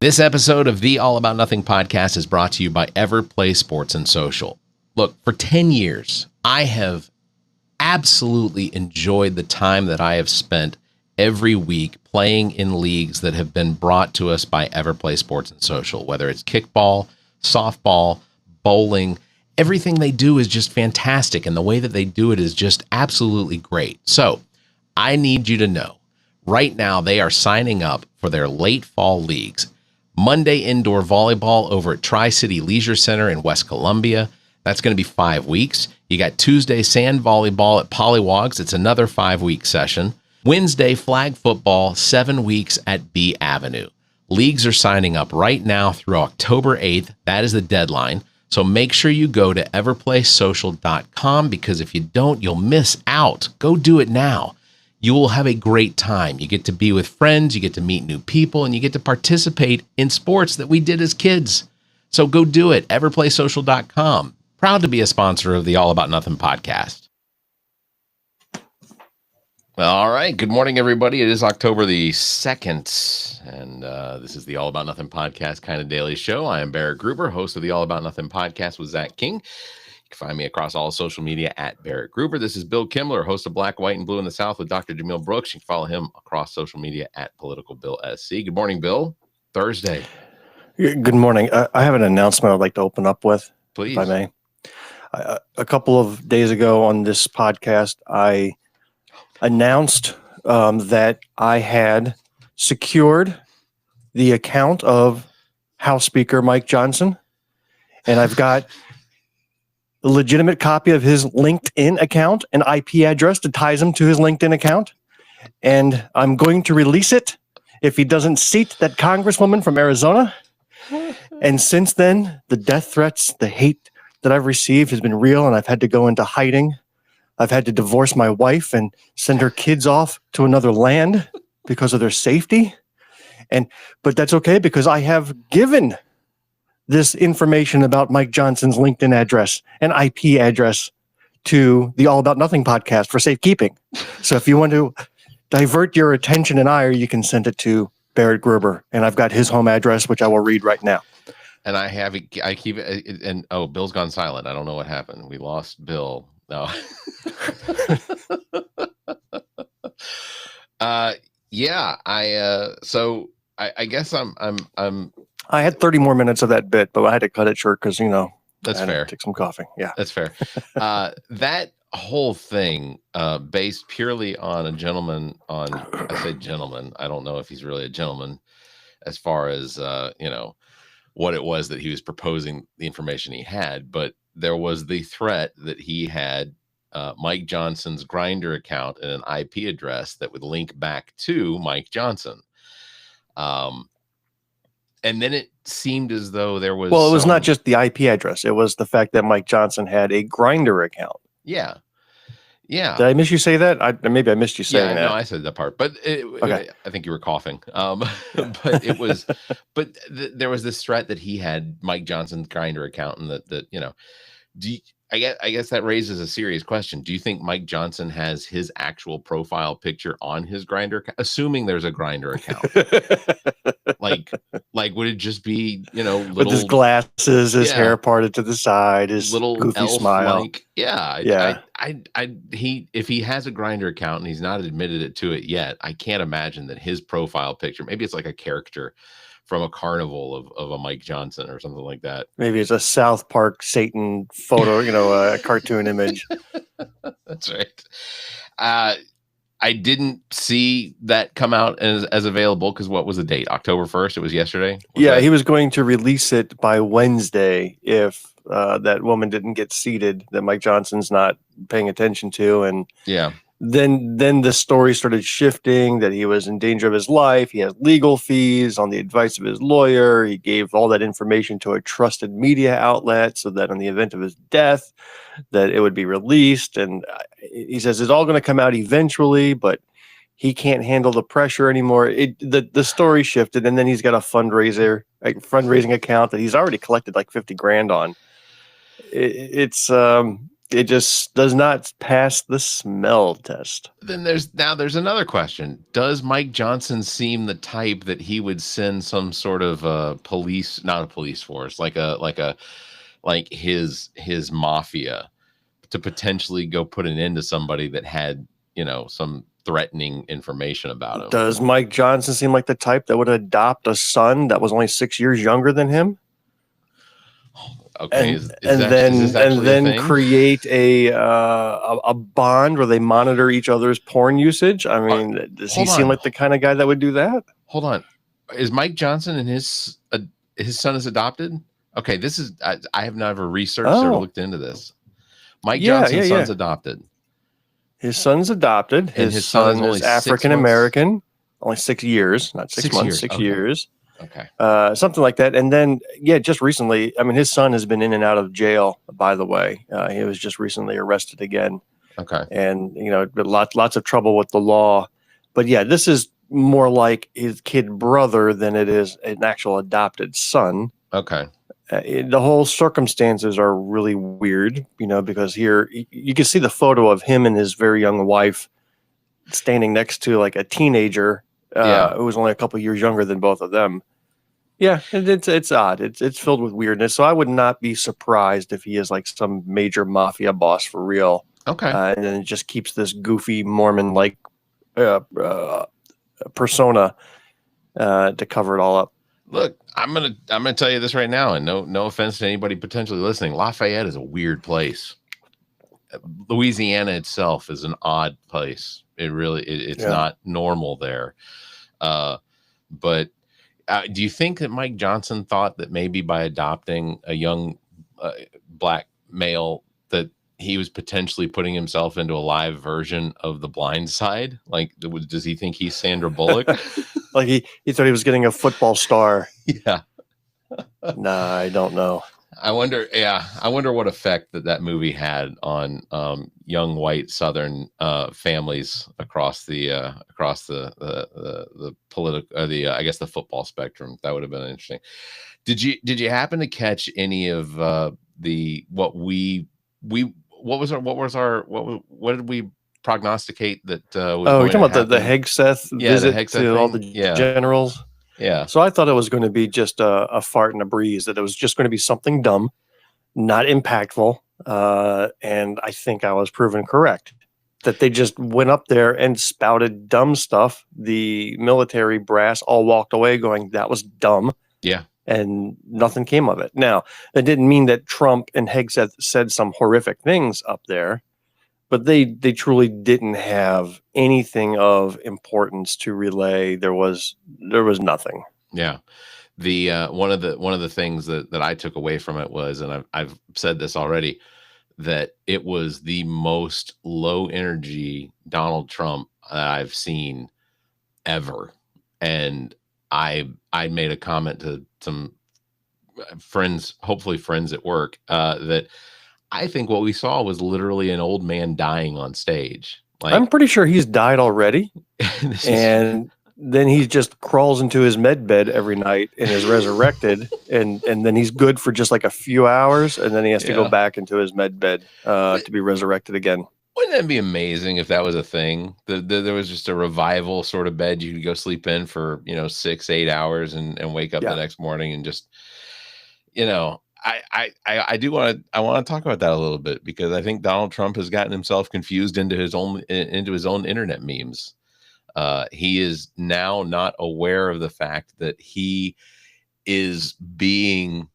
This episode of the All About Nothing podcast is brought to you by Everplay Sports and Social. Look, for 10 years, I have absolutely enjoyed the time that I have spent every week playing in leagues that have been brought to us by Everplay Sports and Social, whether it's kickball, softball, bowling. Everything they do is just fantastic, and the way that they do it is just absolutely great. So I need you to know, right now they are signing up for their late fall leagues. Monday indoor volleyball over at Tri-City Leisure Center in West Columbia. That's going to be 5 weeks. You got Tuesday sand volleyball at Pollywogs. It's another 5-week session. Wednesday flag football, 7 weeks at B Avenue. Leagues are signing up right now through October 8th. That is the deadline. So make sure you go to everplaysocial.com, because if you don't, you'll miss out. Go do it now. You will have a great time. You get to be with friends, you get to meet new people, and you get to participate in sports that we did as kids. So go do it, everplaysocial.com. Proud to be a sponsor of the All About Nothing podcast. Well, all right. Good morning, everybody. It is October the 2nd, and this is the All About Nothing podcast kind of daily show. I am Barrett Gruber, host of the All About Nothing podcast with Zach King. You can find me across all social media at Barrett Gruber. This is Bill Kimler, host of Black, White, and Blue in the South with Dr. Jamil Brooks. You can follow him across social media at politicalbillsc. Good morning, Bill. Thursday. Good morning. I have an announcement I'd like to open up with, Please. if I may. A couple of days ago on this podcast, I announced that I had secured the account of House Speaker Mike Johnson, and I've got a legitimate copy of his LinkedIn account, an IP address that ties him to his LinkedIn account, and I'm going to release it if he doesn't seat that congresswoman from Arizona. And since then, the death threats, the hate that I've received has been real, and I've had to go into hiding. I've had to divorce my wife and send her kids off to another land because of their safety. But that's okay, because I have given this information about Mike Johnson's LinkedIn address and IP address to the All About Nothing podcast for safekeeping. So if you want to divert your attention and ire, you can send it to Barrett Gruber, and I've got his home address, which I will read right now. And I keep it, and Bill's gone silent. I don't know what happened. We lost Bill. No. So I guess I had 30 more minutes of that bit, but I had to cut it short because, that's fair. Take some coffee. Yeah, that's fair. That whole thing, based purely on a gentleman I say gentleman, I don't know if he's really a gentleman as far as, what it was that he was proposing, the information he had, but there was the threat that he had Mike Johnson's Grindr account and an IP address that would link back to Mike Johnson. And then it seemed as though there was... Well, it was not just the IP address. It was the fact that Mike Johnson had a Grindr account. Yeah. Yeah. Did I miss you say that? Maybe I missed you saying that. No, I said that part, but okay. I think you were coughing. But it was, there was this threat that he had Mike Johnson's Grindr account, and that I guess that raises a serious question. Do you think Mike Johnson has his actual profile picture on his Grindr, assuming there's a Grindr account? like would it just be, little, with his glasses, his hair parted to the side, his little goofy smile? If he has a Grindr account and he's not admitted it to it yet, I can't imagine that his profile picture, maybe it's like a character from a carnival of a Mike Johnson or something like that. Maybe it's a South Park Satan photo, a cartoon image. That's right. I didn't see that come out as available, because what was the date? October 1st? It was yesterday? He was going to release it by Wednesday if that woman didn't get seated, that Mike Johnson's not paying attention to. And yeah. Then the story started shifting, that he was in danger of his life. He has legal fees on the advice of his lawyer. He gave all that information to a trusted media outlet so that in the event of his death, that it would be released. And he says it's all going to come out eventually, but he can't handle the pressure anymore. The story shifted, and then he's got a fundraising account that he's already collected like $50,000 on. It's it just does not pass the smell test. Then there's another question. Does Mike Johnson seem the type that he would send some sort of police, not a police force, like his mafia to potentially go put an end to somebody that had, some threatening information about him? Does Mike Johnson seem like the type that would adopt a son that was only 6 years younger than him? Okay, and then create a bond where they monitor each other's porn usage? I mean, does he seem like the kind of guy that would do that? Hold on. Is Mike Johnson and his son is adopted? Okay, this is I have never researched or looked into this. Mike Johnson's son's adopted. His son's adopted. His son is African American. Only 6 years, not 6 months, 6 years. Okay. Something like that. And then, just recently, I mean, his son has been in and out of jail, by the way. He was just recently arrested again. Okay. And, lots of trouble with the law. But this is more like his kid brother than it is an actual adopted son. Okay. The whole circumstances are really weird, because here you can see the photo of him and his very young wife standing next to like a teenager who was only a couple years younger than both of them. Yeah, it's odd. It's filled with weirdness. So I would not be surprised if he is like some major mafia boss for real. Okay. And then it just keeps this goofy Mormon-like persona to cover it all up. Look, I'm gonna tell you this right now, and no offense to anybody potentially listening. Lafayette is a weird place. Louisiana itself is an odd place. It's not normal there. But do you think that Mike Johnson thought that maybe by adopting a young black male that he was potentially putting himself into a live version of The Blind Side? Like, does he think he's Sandra Bullock? Like he thought he was getting a football star. Yeah. Nah, I don't know. I wonder what effect that movie had on young white Southern families across the political, I guess the football spectrum. That would have been interesting. Did you happen to catch any of what did we prognosticate that? You're talking about the Hegseth visit to all the generals. Yeah. So I thought it was going to be just a fart in a breeze, that it was just going to be something dumb, not impactful. And I think I was proven correct, that they just went up there and spouted dumb stuff. The military brass all walked away going, that was dumb. Yeah. And nothing came of it. Now, that didn't mean that Trump and Hegseth said some horrific things up there, but they truly didn't have anything of importance to relay. There was nothing. Yeah. The one of the things that I took away from it was, and I've said this already, that it was the most low energy Donald Trump that I've seen ever. And I made a comment to some friends, hopefully friends at work, that I think what we saw was literally an old man dying on stage. Like, I'm pretty sure he's died already. And then he just crawls into his med bed every night and is resurrected. and then he's good for just like a few hours. And then he has to go back into his med bed to be resurrected again. Wouldn't that be amazing if that was a thing? There was just a revival sort of bed you could go sleep in for, 6-8 hours and wake up the next morning and just, I want to talk about that a little bit, because I think Donald Trump has gotten himself confused into his own internet memes. He is now not aware of the fact that he is being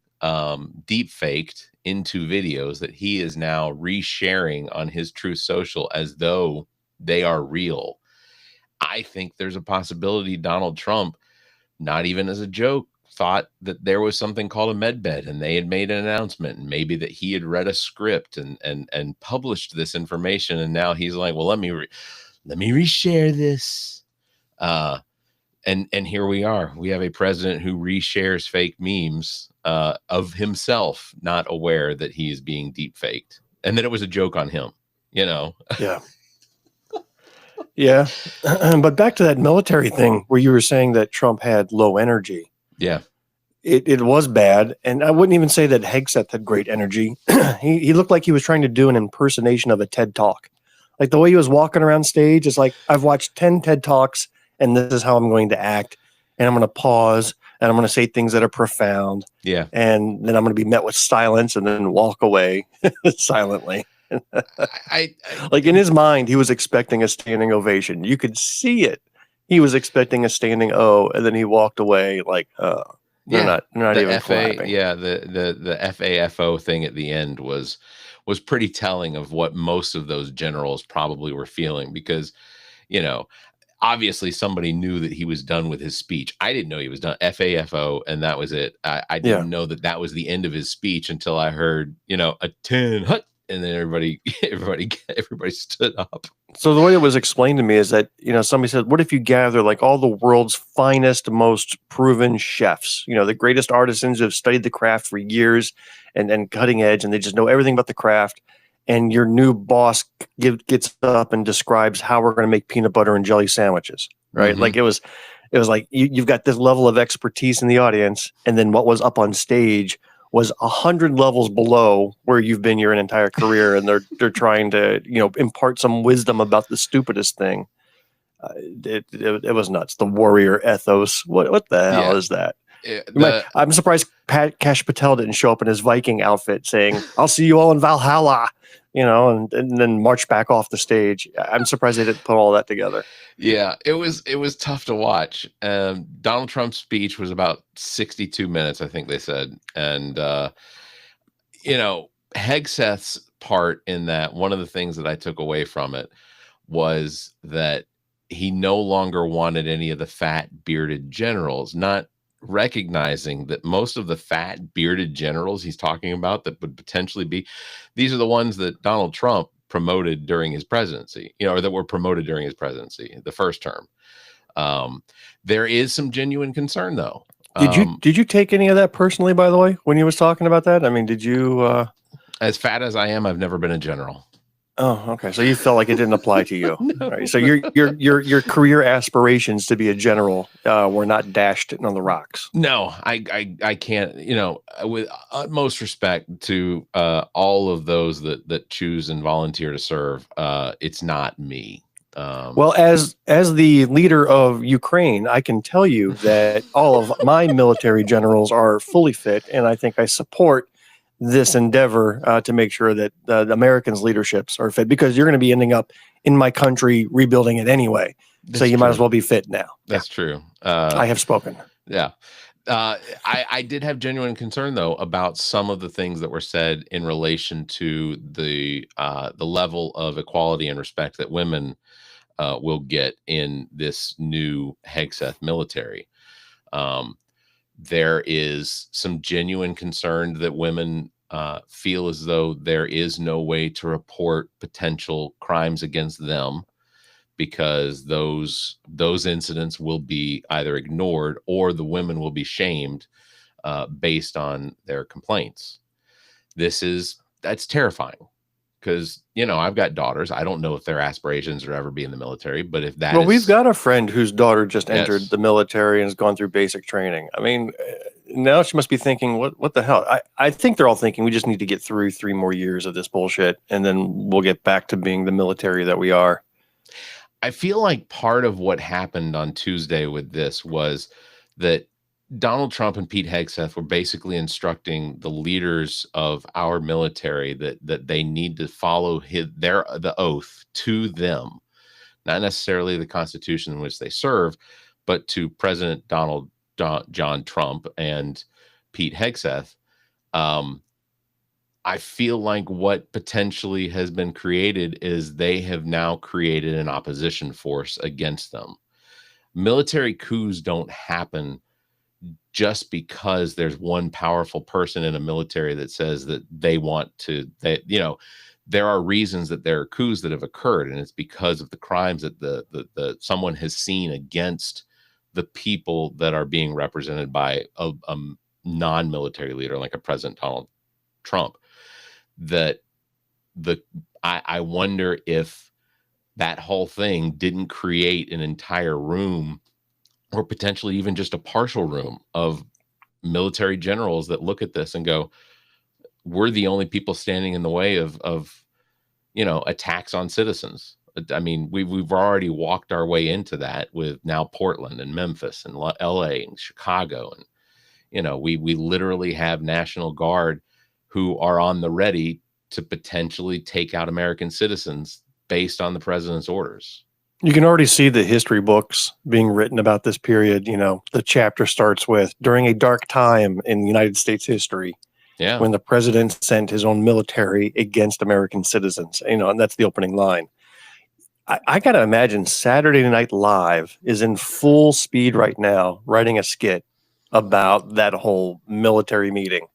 deep faked into videos that he is now resharing on his Truth Social as though they are real. I think there's a possibility Donald Trump, not even as a joke, thought that there was something called a med bed and they had made an announcement, and maybe that he had read a script and published this information. And now he's like, well, let me reshare this. And here we are. We have a president who reshares fake memes of himself, not aware that he is being deep faked and that it was a joke on him, Yeah. Yeah. But back to that military thing where you were saying that Trump had low energy. Yeah. it was bad, and I wouldn't even say that Hegseth had great energy. He looked like he was trying to do an impersonation of a TED Talk. Like the way he was walking around stage is like, I've watched 10 TED Talks, and this is how I'm going to act. And I'm going to pause, and I'm going to say things that are profound. Yeah. And then I'm going to be met with silence and then walk away silently. Like in his mind, he was expecting a standing ovation. You could see it. He was expecting a standing O, and then he walked away like, they're not even clapping. Yeah, the FAFO thing at the end was pretty telling of what most of those generals probably were feeling, because, you know, obviously somebody knew that he was done with his speech. I didn't know he was done. FAFO, and that was it. I didn't know that was the end of his speech until I heard, a 10 hut, and then everybody stood up. So the way it was explained to me is that, somebody said, what if you gather like all the world's finest, most proven chefs, the greatest artisans who have studied the craft for years and cutting edge, and they just know everything about the craft. And your new boss gets up and describes how we're going to make peanut butter and jelly sandwiches, right? Mm-hmm. Like it was like you've got this level of expertise in the audience, and then what was up on stage was 100 levels below where you've been your entire career, and they're trying to impart some wisdom about the stupidest thing. It was nuts. The warrior ethos. What the hell is that? I'm surprised Kash Patel didn't show up in his Viking outfit saying, "I'll see you all in Valhalla," and then march back off the stage. I'm surprised they didn't put all that together. Yeah, it was tough to watch. Donald Trump's speech was about 62 minutes, I think they said. And, Hegseth's part in that, one of the things that I took away from it was that he no longer wanted any of the fat, bearded generals, not recognizing that most of the fat, bearded generals he's talking about that would potentially be, these are the ones that Donald Trump promoted during his presidency, or that were promoted during his presidency, the first term. There is some genuine concern, though. Did you take any of that personally, by the way, when he was talking about that? I mean, did you? As fat as I am, I've never been a general. Oh, okay. So you felt like it didn't apply to you. No. Right. So your career aspirations to be a general were not dashed on the rocks. No, I can't. With utmost respect to all of those that choose and volunteer to serve, it's not me. Well, as the leader of Ukraine, I can tell you that all of my military generals are fully fit, and I think I support this endeavor to make sure that the Americans' leaderships are fit, because you're going to be ending up in my country rebuilding it anyway. So you might as well be fit now. That's true. I have spoken. Yeah. I did have genuine concern, though, about some of the things that were said in relation to the level of equality and respect that women will get in this new Hegseth military. There is some genuine concern that women feel as though there is no way to report potential crimes against them, because those incidents will be either ignored or the women will be shamed based on their complaints. That's terrifying, because I've got daughters. I don't know if their aspirations are ever be in the military, but if that we've got a friend whose daughter just entered the military and has gone through basic training. I mean, now she must be thinking, what the hell? I think they're all thinking we just need to get through 3 more years of this bullshit, and then we'll get back to being the military that we are. I feel like part of what happened on Tuesday with this was that Donald Trump and Pete Hegseth were basically instructing the leaders of our military that they need to follow the oath to them, not necessarily the Constitution in which they serve, but to President John Trump and Pete Hegseth. I feel like what potentially has been created is they have now created an opposition force against them. Military coups don't happen just because there's one powerful person in a military that says that they want to, there are reasons that there are coups that have occurred, and it's because of the crimes that the someone has seen against the people that are being represented by a non-military leader like a President Donald Trump. I wonder if that whole thing didn't create an entire room, or potentially even just a partial room, of military generals that look at this and go, we're the only people standing in the way of attacks on citizens. I mean, we've already walked our way into that with now Portland and Memphis and LA and Chicago. And, we literally have National Guard who are on the ready to potentially take out American citizens based on the president's orders. You can already see the history books being written about this period. The chapter starts with, during a dark time in United States history, when the president sent his own military against American citizens, and that's the opening line. I got to imagine Saturday Night Live is in full speed right now, writing a skit about that whole military meeting.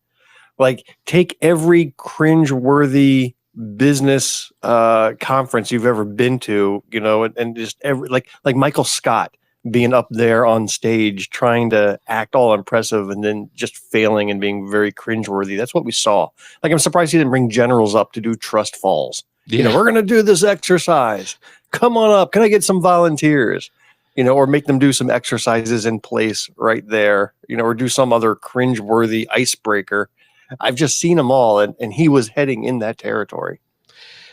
Like, take every cringeworthy business conference you've ever been to, and just every like Michael Scott being up there on stage trying to act all impressive and then just failing and being very cringeworthy. That's what we saw. Like, I'm surprised he didn't bring generals up to do trust falls. Yeah. We're going to do this exercise. Come on up. Can I get some volunteers? Or make them do some exercises in place right there, or do some other cringeworthy icebreaker. I've just seen them all, and he was heading in that territory.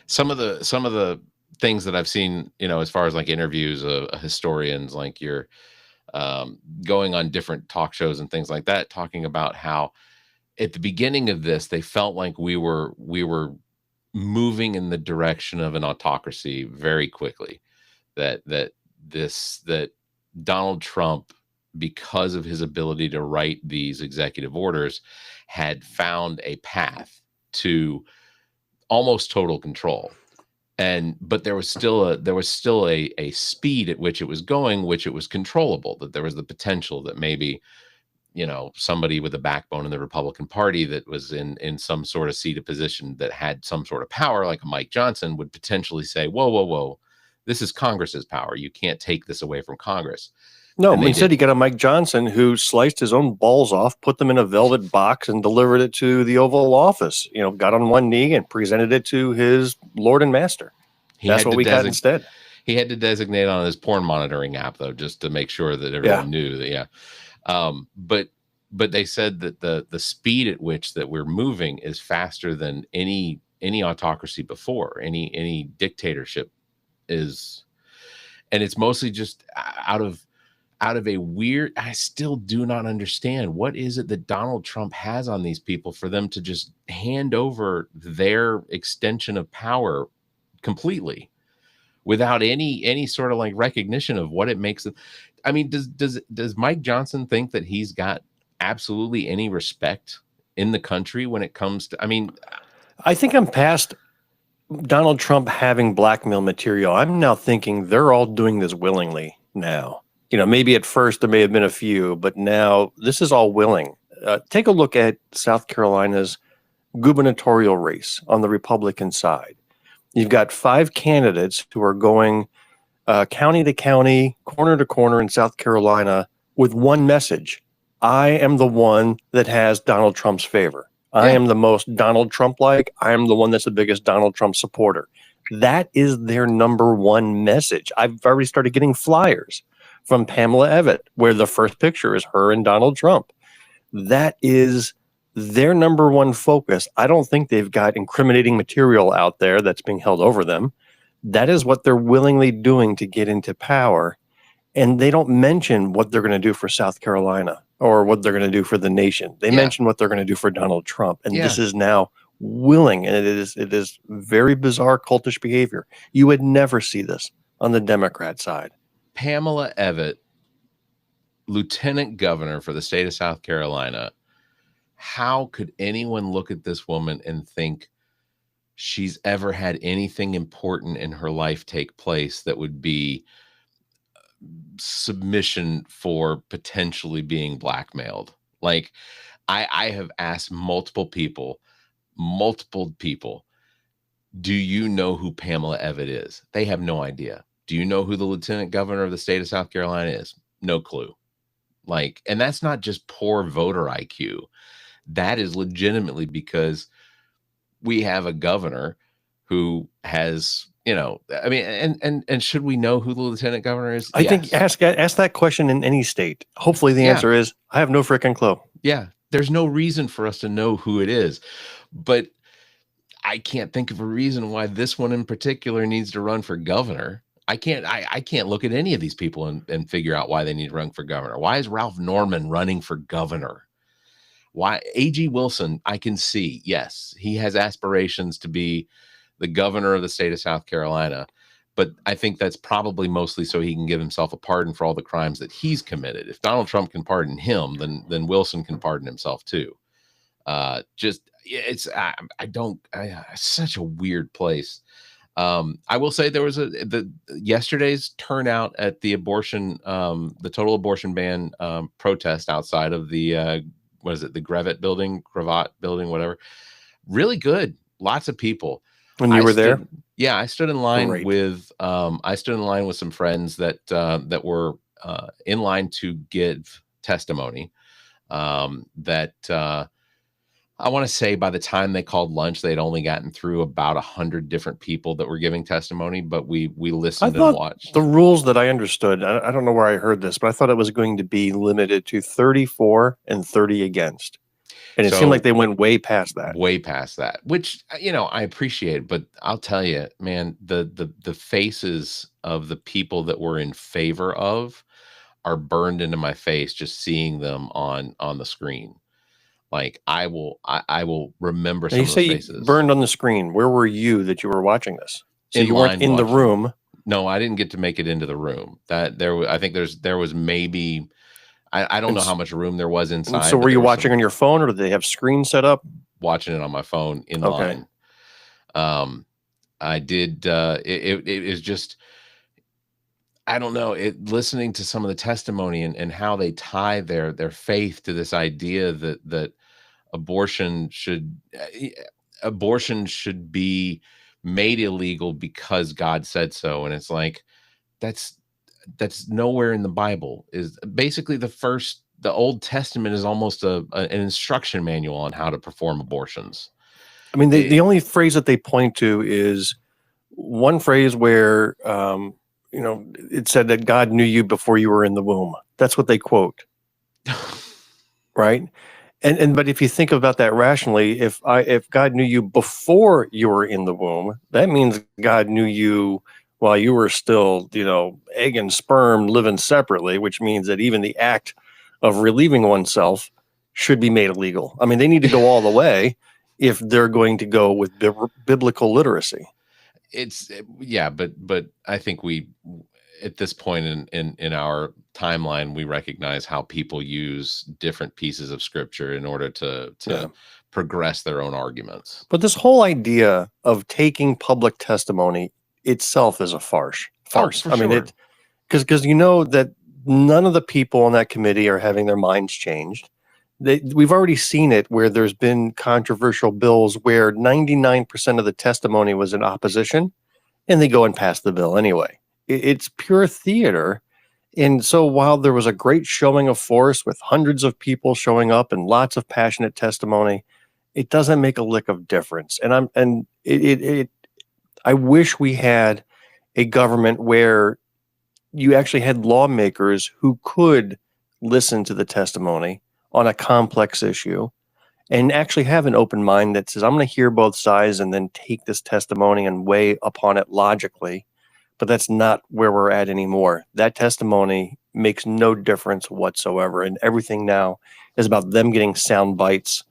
Some of the things that I've seen, as far as like interviews of historians, like you're going on different talk shows and things like that, talking about how at the beginning of this, they felt like we were moving in the direction of an autocracy very quickly. That Donald Trump, because of his ability to write these executive orders, had found a path to almost total control. But there was still a speed at which it was going, which it was controllable, that there was the potential that maybe, somebody with a backbone in the Republican Party that was in some sort of seat of position that had some sort of power, like a Mike Johnson, would potentially say, whoa, this is Congress's power. You can't take this away from Congress. No, instead he got a Mike Johnson who sliced his own balls off, put them in a velvet box, and delivered it to the Oval Office. Got on one knee and presented it to his Lord and Master. That's what we got instead. He had to designate on his porn monitoring app, though, just to make sure that everyone knew that. Yeah. But they said that the speed at which that we're moving is faster than any autocracy before, any dictatorship is, and it's mostly just out of a weird, I still do not understand what is it that Donald Trump has on these people for them to just hand over their extension of power completely without any sort of like recognition of what it makes them. I mean, does Mike Johnson think that he's got absolutely any respect in the country when it comes to, I think I'm past Donald Trump having blackmail material. I'm now thinking they're all doing this willingly now. Maybe at first there may have been a few, but now this is all willing. Take a look at South Carolina's gubernatorial race on the Republican side. You've got 5 candidates who are going county to county, corner to corner in South Carolina with one message. I am the one that has Donald Trump's favor. I am the most Donald Trump-like. I am the one that's the biggest Donald Trump supporter. That is their number one message. I've already started getting flyers from Pamela Evett, where the first picture is her and Donald Trump. That is their number one focus. I don't think they've got incriminating material out there that's being held over them. That is what they're willingly doing to get into power. And they don't mention what they're going to do for South Carolina or what they're going to do for the nation. They mention what they're going to do for Donald Trump. And this is now willing. And it is very bizarre cultish behavior. You would never see this on the Democrat side. Pamela Evett, lieutenant governor for the state of South Carolina. How could anyone look at this woman and think she's ever had anything important in her life take place that would be submission for potentially being blackmailed? Like, I have asked multiple people, do you know who Pamela Evett is? They have no idea. Do you know who the lieutenant governor of the state of South Carolina is? No clue. Like, and that's not just poor voter IQ. That is legitimately because we have a governor who has, and should we know who the lieutenant governor is? I think ask that question in any state. Hopefully the answer is, I have no freaking clue. Yeah. There's no reason for us to know who it is. But I can't think of a reason why this one in particular needs to run for governor. I can't look at any of these people and figure out why they need to run for governor. Why is Ralph Norman running for governor? Why A.G. Wilson, I can see, yes, he has aspirations to be the governor of the state of South Carolina, but I think that's probably mostly so he can give himself a pardon for all the crimes that he's committed. If Donald Trump can pardon him, then Wilson can pardon himself too. It's such a weird place. I will say there was yesterday's turnout at the total abortion ban protest outside of the the Grevet building, Cravat building, whatever. Really good. Lots of people. When you were there? Yeah, I stood in line Great. with some friends that were in line to give testimony. I want to say by the time they called lunch, they'd only gotten through about 100 different people that were giving testimony, but we listened and watched. The rules that I understood, I don't know where I heard this, but I thought it was going to be limited to 34 and 30 against. And it seemed like they went way past that. Way past that, which, I appreciate, but I'll tell you, man, the faces of the people that we're in favor of are burned into my face just seeing them on the screen. Like I will remember some of those faces. Burned on the screen. Where were you that you were watching this? So you weren't in the room. No, I didn't get to make it into the room. I think there was maybe, I don't know how much room there was inside. So were you watching on your phone, or did they have screens set up? Watching it on my phone in line. I did. It is just, I don't know. Listening to some of the testimony and how they tie their faith to this idea that abortion should be made illegal because God said so, and it's like that's nowhere in the Bible. Is basically the Old Testament is almost an instruction manual on how to perform abortions. I mean, the only phrase that they point to is one phrase where it said that God knew you before you were in the womb. That's what they quote. Right? But if you think about that rationally, if God knew you before you were in the womb, that means God knew you while you were still, egg and sperm living separately, which means that even the act of relieving oneself should be made illegal. I mean, they need to go all the way if they're going to go with biblical literacy. But I think we, at this point in our timeline, we recognize how people use different pieces of scripture in order to progress their own arguments. But this whole idea of taking public testimony itself is a farce. I mean, because that none of the people on that committee are having their minds changed. We've already seen it where there's been controversial bills where 99% of the testimony was in opposition, and they go and pass the bill anyway. It's pure theater. And so while there was a great showing of force with hundreds of people showing up and lots of passionate testimony, it doesn't make a lick of difference. I wish we had a government where you actually had lawmakers who could listen to the testimony on a complex issue and actually have an open mind that says, I'm going to hear both sides and then take this testimony and weigh upon it logically. But that's not where we're at anymore. That testimony makes no difference whatsoever. And everything now is about them getting sound bites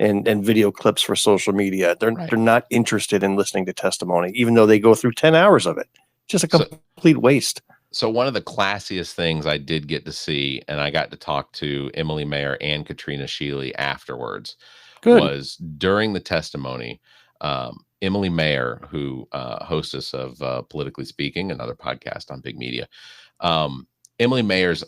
and video clips for social media. They're not interested in listening to testimony, even though they go through 10 hours of it. Just a complete waste. So one of the classiest things I did get to see, and I got to talk to Emily Mayer and Katrina Shealy afterwards, was during the testimony. Emily Mayer, who hostess of Politically Speaking, another podcast on big media, Emily Mayer's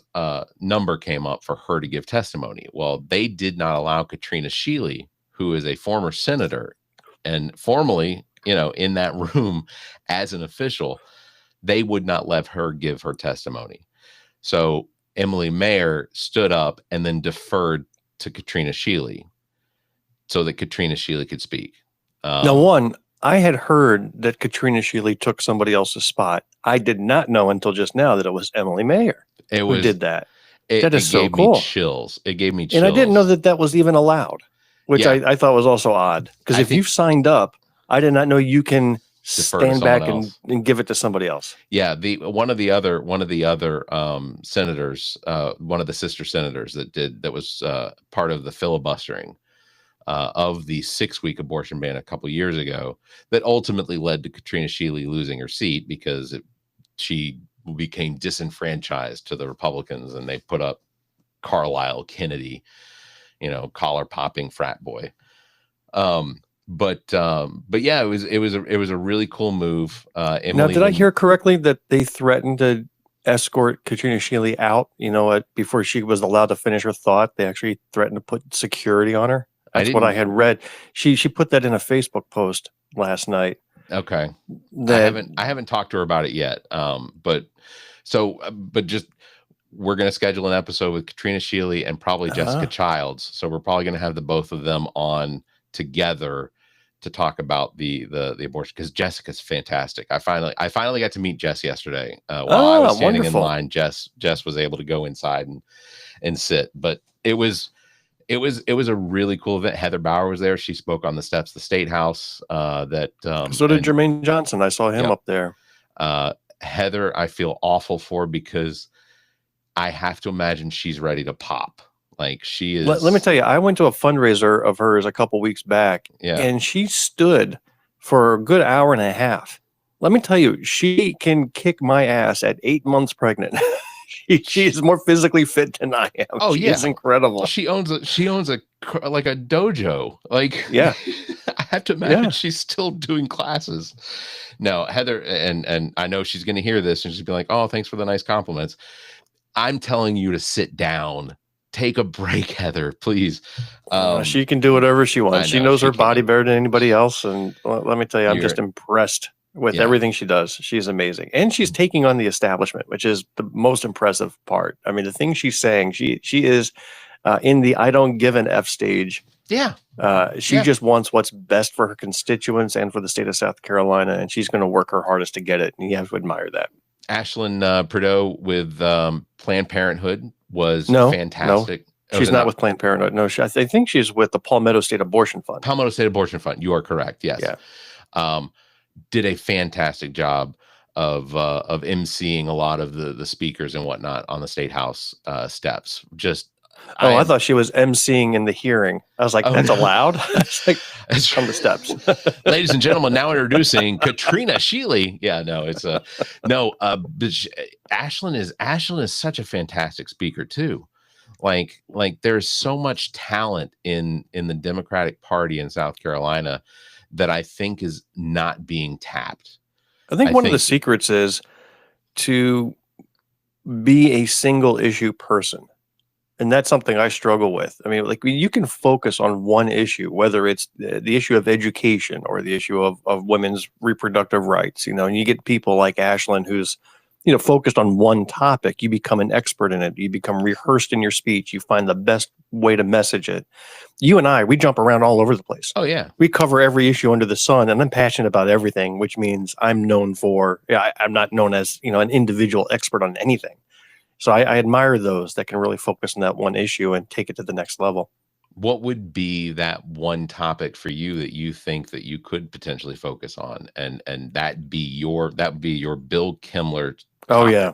number came up for her to give testimony. Well, they did not allow Katrina Shealy, who is a former senator and formerly, in that room as an official, they would not let her give her testimony. So Emily Mayer stood up and then deferred to Katrina Shealy so that Katrina Shealy could speak. Now, I had heard that Katrina Shealy took somebody else's spot. I did not know until just now that it was Emily Mayer who did that. That is so gave cool. me chills. It gave me chills. And I didn't know that was even allowed, which Yeah. I thought was also odd. Because if you've signed up, I did not know you can stand back and give it to somebody else. Yeah, one of the other senators, one of the sister senators that was part of the filibustering of the 6-week abortion ban a couple years ago, that ultimately led to Katrina Shealy losing her seat because she became disenfranchised to the Republicans, and they put up Carlisle Kennedy, collar popping frat boy. But yeah, it was a really cool move. Emily, now, did I hear correctly that they threatened to escort Katrina Shealy out? Before she was allowed to finish her thought, they actually threatened to put security on her. That's what I had read. She put that in a Facebook post last night. Okay. I haven't talked to her about it yet. But just, we're going to schedule an episode with Katrina Shealy and probably Jessica Childs. So we're probably going to have the both of them on together to talk about the abortion, because Jessica's fantastic. I finally got to meet Jess yesterday. While I was standing in line, Jess was able to go inside and sit. But it was a really cool event. Heather Bauer was there. She spoke on the steps of the State House. So did Jermaine Johnson. I saw him up there. Heather, I feel awful for, because I have to imagine she's ready to pop. Like, she is. Let me tell you, I went to a fundraiser of hers a couple weeks back, and she stood for a good hour and a half. Let me tell you, she can kick my ass at 8 months pregnant. She is more physically fit than I am. Oh, she is incredible. She owns a like a dojo. Like, yeah, I have to imagine she's still doing classes. No, Heather, and I know she's going to hear this and she's be like, "Oh, thanks for the nice compliments." I'm telling you to sit down, take a break, Heather, please. She can do whatever she wants. She knows her body better than anybody else, and let me tell you, I'm just impressed with everything she does. She's amazing. And she's taking on the establishment, which is the most impressive part. I mean, the things she's saying, she is in the I don't give an F stage. Yeah. She just wants what's best for her constituents and for the state of South Carolina, and she's going to work her hardest to get it. And you have to admire that. Ashlyn Prideaux with Planned Parenthood was fantastic. No, she's not with Planned Parenthood. No, I think she's with the Palmetto State Abortion Fund. Palmetto State Abortion Fund. You are correct. Yes. Yeah. Did a fantastic job of emceeing a lot of the speakers and whatnot on the State House steps. Just. I thought she was emceeing in the hearing. I was like, that's allowed? It's like, it's from the steps. Ladies and gentlemen, now introducing Katrina Shealy. Yeah, no, it's Ashlyn is such a fantastic speaker too. Like there's so much talent in the Democratic Party in South Carolina that I think is not being tapped. I think one of the secrets is to be a single issue person. And that's something I struggle with. I mean, like, you can focus on one issue, whether it's the issue of education or the issue of women's reproductive rights, and you get people like Ashlyn who's, focused on one topic. You become an expert in it. You become rehearsed in your speech. You find the best way to message it. You and I, we jump around all over the place. Oh, yeah. We cover every issue under the sun, and I'm passionate about everything, which means I'm known for, I'm not known as, an individual expert on anything. So I admire those that can really focus on that one issue and take it to the next level. What would be that one topic for you that you think that you could potentially focus on, and that would be your Bill Kimler topic? Oh yeah,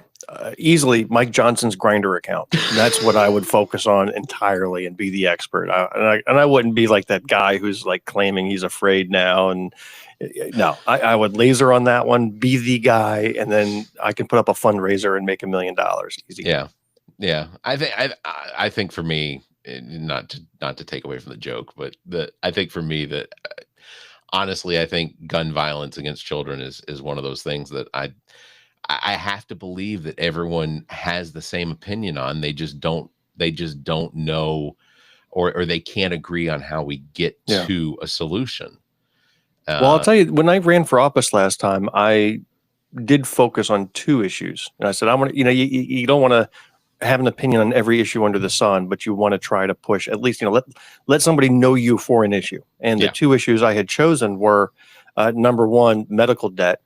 easily Mike Johnson's Grindr account. That's what I would focus on entirely and be the expert. I wouldn't be like that guy who's like claiming he's afraid now. And no, I would laser on that one, be the guy, and then I can put up a fundraiser and make $1 million easy. Yeah. I think for me, not to take away from the joke, but I think for me that honestly, I think gun violence against children is one of those things that I have to believe that everyone has the same opinion on. They just don't know, or they can't agree on how we get to a solution. Well, I'll tell you, when I ran for office last time, I did focus on 2 issues. And I said, I want to, you don't want to have an opinion on every issue under the sun, but you want to try to push at least, let somebody know you for an issue. And the 2 issues I had chosen were, number 1, medical debt,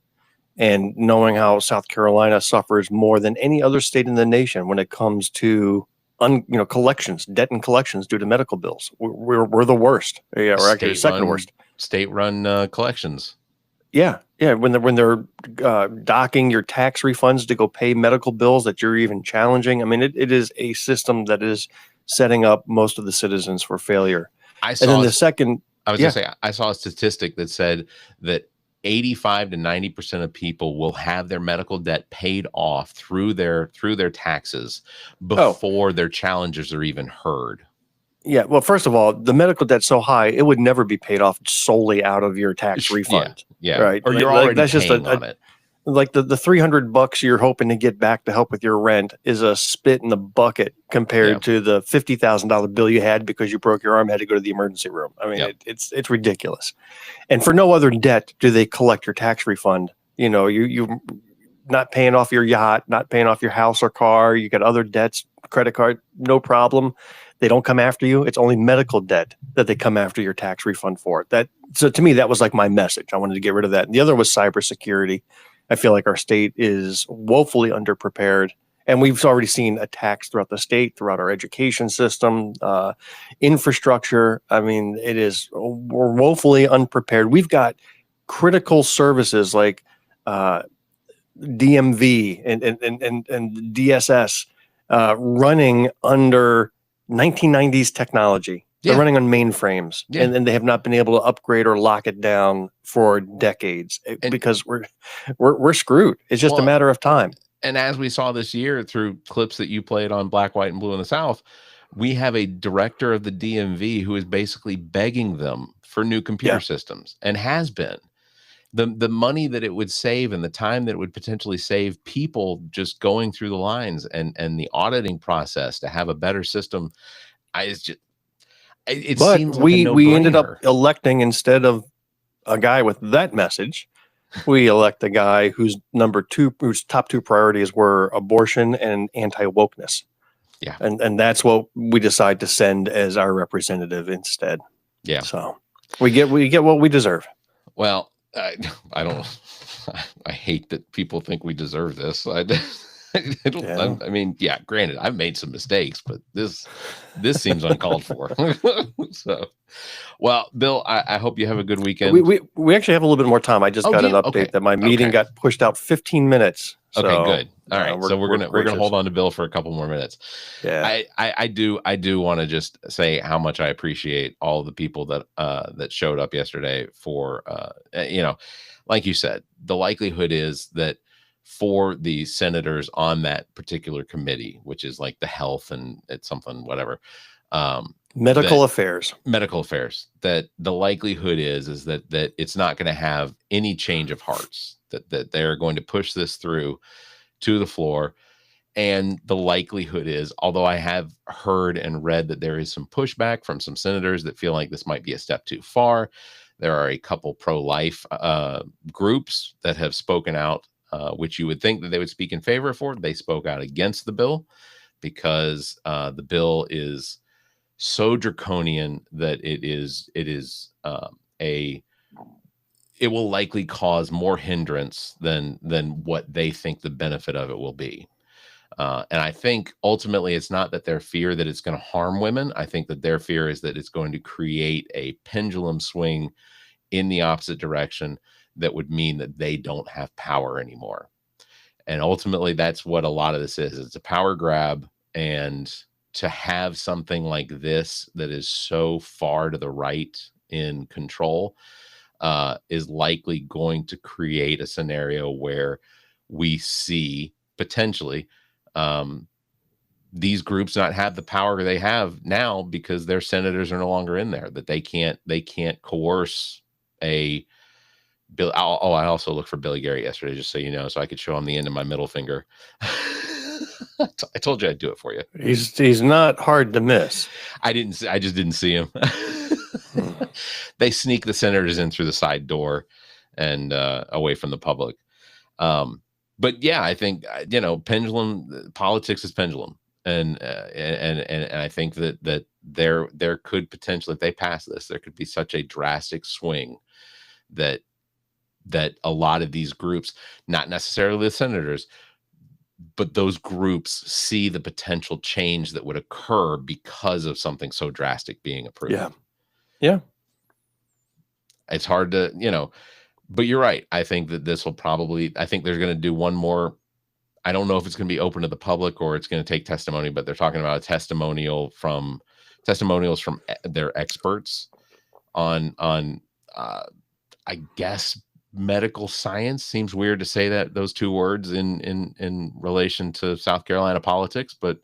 and knowing how South Carolina suffers more than any other state in the nation when it comes to collections, debt and collections due to medical bills. We're the worst. Yeah, we're actually the second worst. State-run collections. Yeah. When they're docking your tax refunds to go pay medical bills that you're even challenging. I mean, it is a system that is setting up most of the citizens for failure. I saw a statistic that said that 85 to 90% of people will have their medical debt paid off through their taxes before their challenges are even heard. Yeah. Well, first of all, the medical debt's so high, it would never be paid off solely out of your tax refund. Yeah. Right. Or you're already paying on it. Like the $300 you're hoping to get back to help with your rent is a spit in the bucket compared to the $50,000 bill you had because you broke your arm, had to go to the emergency room. I mean, it's ridiculous. And for no other debt do they collect your tax refund. You know, you not paying off your yacht, not paying off your house or car. You got other debts, credit card, no problem. They don't come after you. It's only medical debt that they come after your tax refund for. So to me, that was like my message. I wanted to get rid of that. And the other was cybersecurity. I feel like our state is woefully underprepared, and we've already seen attacks throughout the state, throughout our education system, infrastructure. I mean, we're woefully unprepared. We've got critical services like DMV and DSS running under 1990s technology. They're running on mainframes, and they have not been able to upgrade or lock it down for decades because we're screwed. It's just a matter of time. And as we saw this year through clips that you played on Black, White, and Blue in the South, we have a director of the DMV who is basically begging them for new computer systems, and has been. The money that it would save and the time that it would potentially save people just going through the lines and the auditing process to have a better system. Seems like we ended up electing, instead of a guy with that message, we elect a guy whose top two priorities were abortion and anti-wokeness. Yeah. And that's what we decide to send as our representative instead. Yeah. So we get what we deserve. Well, I hate that people think we deserve this. I mean, granted, I've made some mistakes, but this seems uncalled for. So, well, Bill, I hope you have a good weekend. We actually have a little bit more time. I just got an update that my meeting got pushed out 15 minutes. So, okay, good. All right, so we're gonna hold on to Bill for a couple more minutes. Yeah, I do want to just say how much I appreciate all the people that showed up yesterday for like you said, the likelihood is that for the senators on that particular committee, which is like the health and it's something whatever, medical affairs, that the likelihood is that it's not going to have any change of hearts, that they're going to push this through to the floor. And the likelihood is, although I have heard and read that there is some pushback from some senators that feel like this might be a step too far, there are a couple pro-life groups that have spoken out, which you would think that they would speak in favor for. They spoke out against the bill because the bill is so draconian that it will likely cause more hindrance than what they think the benefit of it will be. And I think ultimately it's not that their fear that it's going to harm women. I think that their fear is that it's going to create a pendulum swing in the opposite direction that would mean that they don't have power anymore. And ultimately that's what a lot of this is. It's a power grab, and to have something like this that is so far to the right in control is likely going to create a scenario where we see potentially these groups not have the power they have now because their senators are no longer in there, that they can't coerce a bill. I also looked for Billy Garrett yesterday, just so you know, so I could show him the end of my middle finger. I told you I'd do it for you. He's not hard to miss. I just didn't see him. They sneak the senators in through the side door and away from the public. But yeah, I think pendulum politics is pendulum, and I think that there could potentially, if they pass this, there could be such a drastic swing that a lot of these groups, not necessarily the senators, but those groups see the potential change that would occur because of something so drastic being approved. Yeah. Yeah. It's hard to, but you're right. I think that this will I think they're going to do one more. I don't know if it's going to be open to the public or it's going to take testimony, but they're talking about testimonials from their experts on I guess medical science. Seems weird to say that those two words in relation to South Carolina politics, but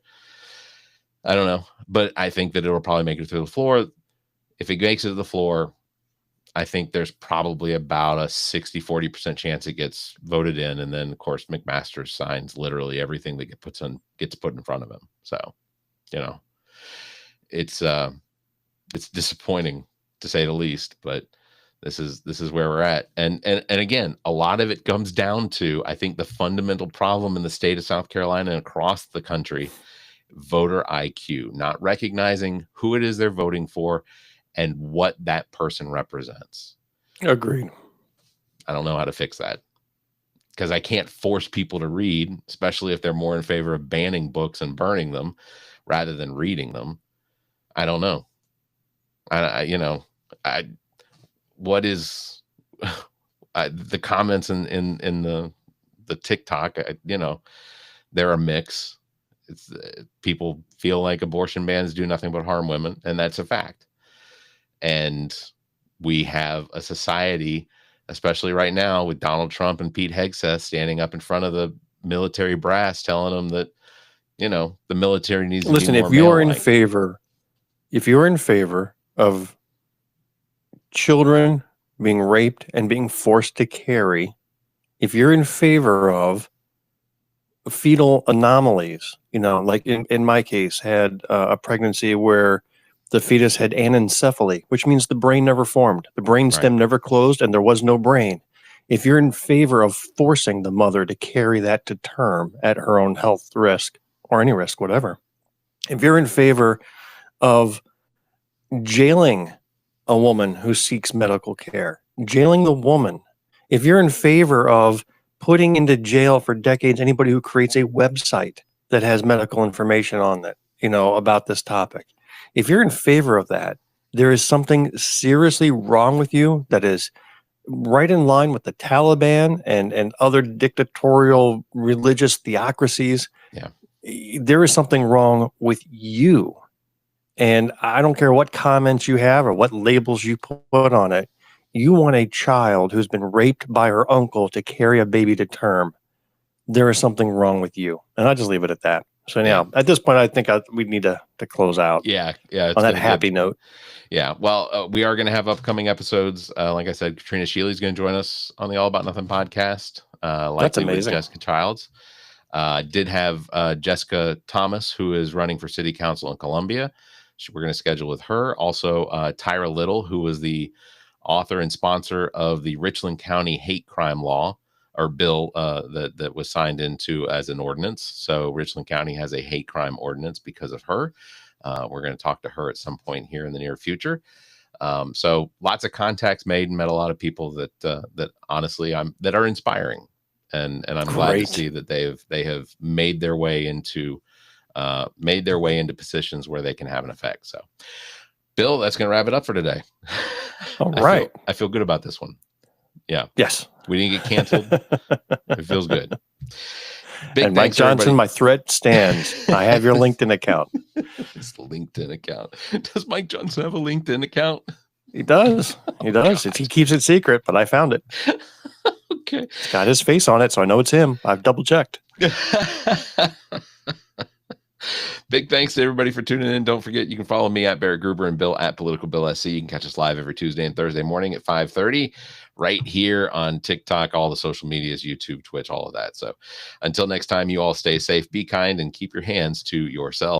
I don't know. But I think that it'll probably make it through the floor. If it makes it to the floor, I think there's probably about a 60-40% chance it gets voted in. And then, of course, McMaster signs literally everything that gets put in front of him. So, it's disappointing to say the least, but this is where we're at. And again, a lot of it comes down to, I think, the fundamental problem in the state of South Carolina and across the country, voter IQ, not recognizing who it is they're voting for and what that person represents. Agreed. I don't know how to fix that because I can't force people to read, especially if they're more in favor of banning books and burning them rather than reading them. I don't know. What is the comments in the TikTok, they're a mix. It's people feel like abortion bans do nothing but harm women, and that's a fact. And we have a society, especially right now with Donald Trump and Pete Hegseth standing up in front of the military brass, telling them that, the military needs to be more if you're in favor of children being raped and being forced to carry, if you're in favor of fetal anomalies, like in my case, had a pregnancy where the fetus had anencephaly, which means the brain never formed. The brain stem never closed and there was no brain. If you're in favor of forcing the mother to carry that to term at her own health risk or any risk, whatever, if you're in favor of jailing a woman who seeks medical care, jailing the woman, if you're in favor of putting into jail for decades anybody who creates a website that has medical information on it, about this topic, if you're in favor of that, there is something seriously wrong with you that is right in line with the Taliban and other dictatorial religious theocracies. Yeah. There is something wrong with you. And I don't care what comments you have or what labels you put on it. You want a child who's been raped by her uncle to carry a baby to term. There is something wrong with you. And I'll just leave it at that. So now, at this point, I think we need to close out. Yeah. On that happy note. Yeah. Well, we are going to have upcoming episodes. Like I said, Katrina Shealy's going to join us on the All About Nothing podcast. That's amazing. With Jessica Childs. Did have Jessica Thomas, who is running for city council in Columbia. We're going to schedule with her. Also, Tyra Little, who was the author and sponsor of the Richland County hate crime law or bill that was signed into as an ordinance. So Richland County has a hate crime ordinance because of her. We're going to talk to her at some point here in the near future. So lots of contacts made and met a lot of people that honestly that are inspiring, and I'm glad to see that they have made their way into positions where they can have an effect. So, Bill, that's going to wrap it up for today. All right. I feel good about this one. Yeah. Yes. We didn't get canceled. It feels good. And Mike Johnson, my threat stands. I have your LinkedIn account. It's the LinkedIn account. Does Mike Johnson have a LinkedIn account? He does. He does. He keeps it secret, but I found it. Okay. It's got his face on it, so I know it's him. I've double checked. Big thanks to everybody for tuning in. Don't forget, you can follow me at Barrett Gruber and Bill at politicalbillsc. You can catch us live every Tuesday and Thursday morning at 5:30 right here on TikTok, all the social medias, YouTube, Twitch, all of that. So until next time, you all stay safe, be kind, and keep your hands to yourself.